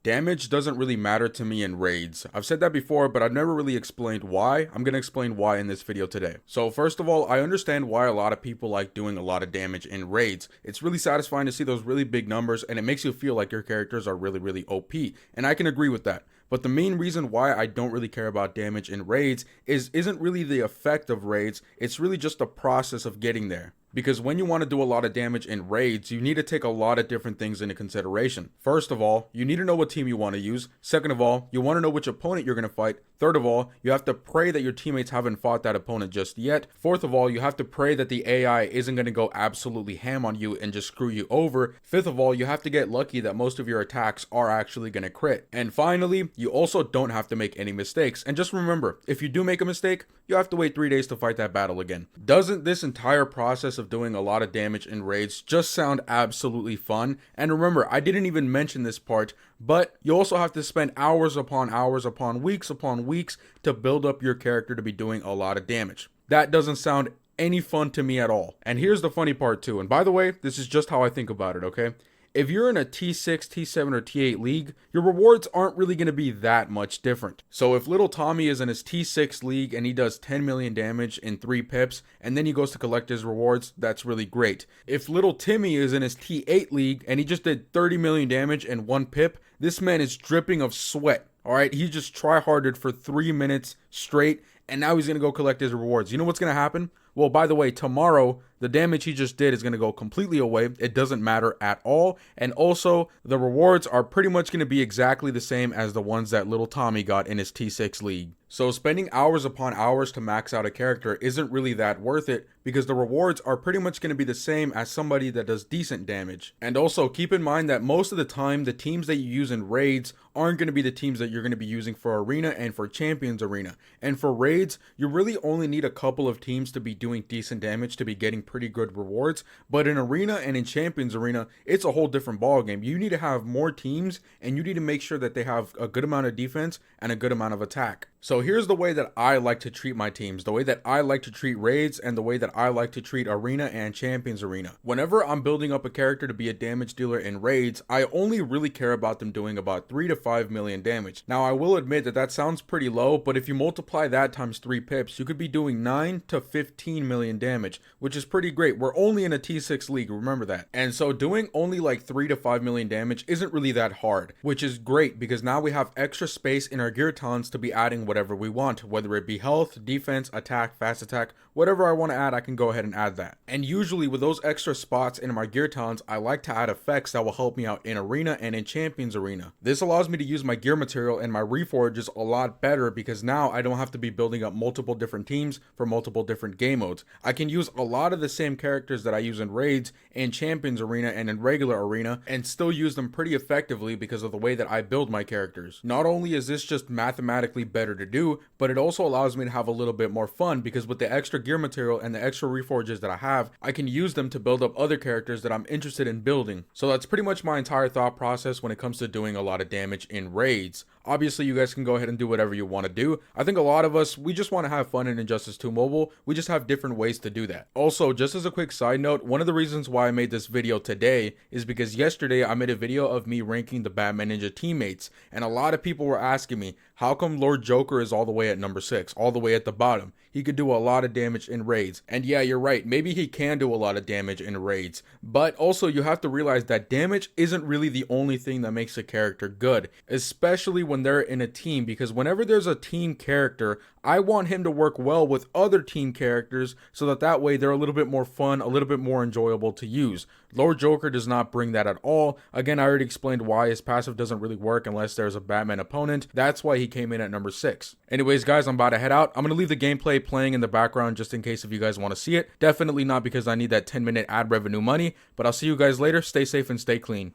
Damage doesn't really matter to me in raids. I've said that before, but I've never really explained why. I'm going to explain why in this video today. So first of all, I understand why a lot of people like doing a lot of damage in raids. It's really satisfying to see those really big numbers, and it makes you feel like your characters are really OP, and I can agree with that. But the main reason why I don't really care about damage in raids isn't really the effect of raids, it's really just the process of getting there. Because when you want to do a lot of damage in raids, you need to take a lot of different things into consideration. First of all, you need to know what team you want to use. Second of all, you want to know which opponent you're going to fight. Third of all, you have to pray that your teammates haven't fought that opponent just yet. Fourth of all, you have to pray that the AI isn't going to go absolutely ham on you and just screw you over. Fifth of all, you have to get lucky that most of your attacks are actually going to crit. And finally, you also don't have to make any mistakes. And just remember, if you do make a mistake, you have to wait 3 days to fight that battle again. Doesn't this entire process of doing a lot of damage in raids just sound absolutely fun? And remember, I didn't even mention this part, but you also have to spend hours upon weeks to build up your character to be doing a lot of damage. That doesn't sound any fun to me at all. And here's the funny part too. And by the way, this is just how I think about it, okay? If you're in a T6, T7, or T8 league, your rewards aren't really going to be that much different. So if little Tommy is in his T6 league and he does 10 million damage in 3 pips, and then he goes to collect his rewards, that's really great. If little Timmy is in his T8 league and he just did 30 million damage in 1 pip, this man is dripping of sweat. Alright, he just try-harded for 3 minutes straight, and now he's going to go collect his rewards. You know what's going to happen? Well, by the way, tomorrow, the damage he just did is going to go completely away. It doesn't matter at all. And also, the rewards are pretty much going to be exactly the same as the ones that little Tommy got in his T6 league. So spending hours upon hours to max out a character isn't really that worth it, because the rewards are pretty much going to be the same as somebody that does decent damage. And also keep in mind that most of the time, the teams that you use in raids aren't going to be the teams that you're going to be using for arena and for champions arena. And for raids, you really only need a couple of teams to be doing decent damage to be getting pretty good rewards. But in arena and in champions arena, it's a whole different ballgame. You need to have more teams, and you need to make sure that they have a good amount of defense and a good amount of attack. So here's the way that I like to treat my teams, the way that I like to treat raids, and the way that I like to treat arena and champions arena. Whenever I'm building up a character to be a damage dealer in raids, I only really care about them doing about 3 to 5 million damage. Now I will admit that that sounds pretty low, but if you multiply that times 3 pips, you could be doing 9 to 15 million damage, which is pretty great. We're only in a T6 league, remember that. And so doing only like 3 to 5 million damage isn't really that hard, which is great because now we have extra space in our gear tons to be adding whatever we want, whether it be health, defense, attack, fast attack, whatever I want to add, I can go ahead and add that. And usually with those extra spots in my gear tons, I like to add effects that will help me out in arena and in champions arena. This allows me to use my gear material and my reforges a lot better because now I don't have to be building up multiple different teams for multiple different game modes. I can use a lot of the same characters that I use in raids, in champions arena, and in regular arena, and still use them pretty effectively because of the way that I build my characters. Not only is this just mathematically better to do, but it also allows me to have a little bit more fun because with the extra gear material and the extra reforges that I have, I can use them to build up other characters that I'm interested in building. So that's pretty much my entire thought process when it comes to doing a lot of damage in raids. Obviously, you guys can go ahead and do whatever you want to do. I think a lot of us, we just want to have fun in Injustice 2 Mobile. We just have different ways to do that. Also, just as a quick side note, one of the reasons why I made this video today is because yesterday I made a video of me ranking the Batman Ninja teammates, and a lot of people were asking me, how come Lord Joker is all the way at number 6, all the way at the bottom? He could do a lot of damage in raids. And yeah, you're right, maybe he can do a lot of damage in raids, but also you have to realize that damage isn't really the only thing that makes a character good, especially when they're in a team, because whenever there's a team character, I want him to work well with other team characters so that way they're a little bit more fun, a little bit more enjoyable to use. Lord Joker does not bring that at all. Again, I already explained why his passive doesn't really work unless there's a Batman opponent. That's why he came in at number 6. Anyways, guys, I'm about to head out. I'm going to leave the gameplay playing in the background just in case if you guys want to see it. Definitely not because I need that 10-minute ad revenue money, but I'll see you guys later. Stay safe and stay clean.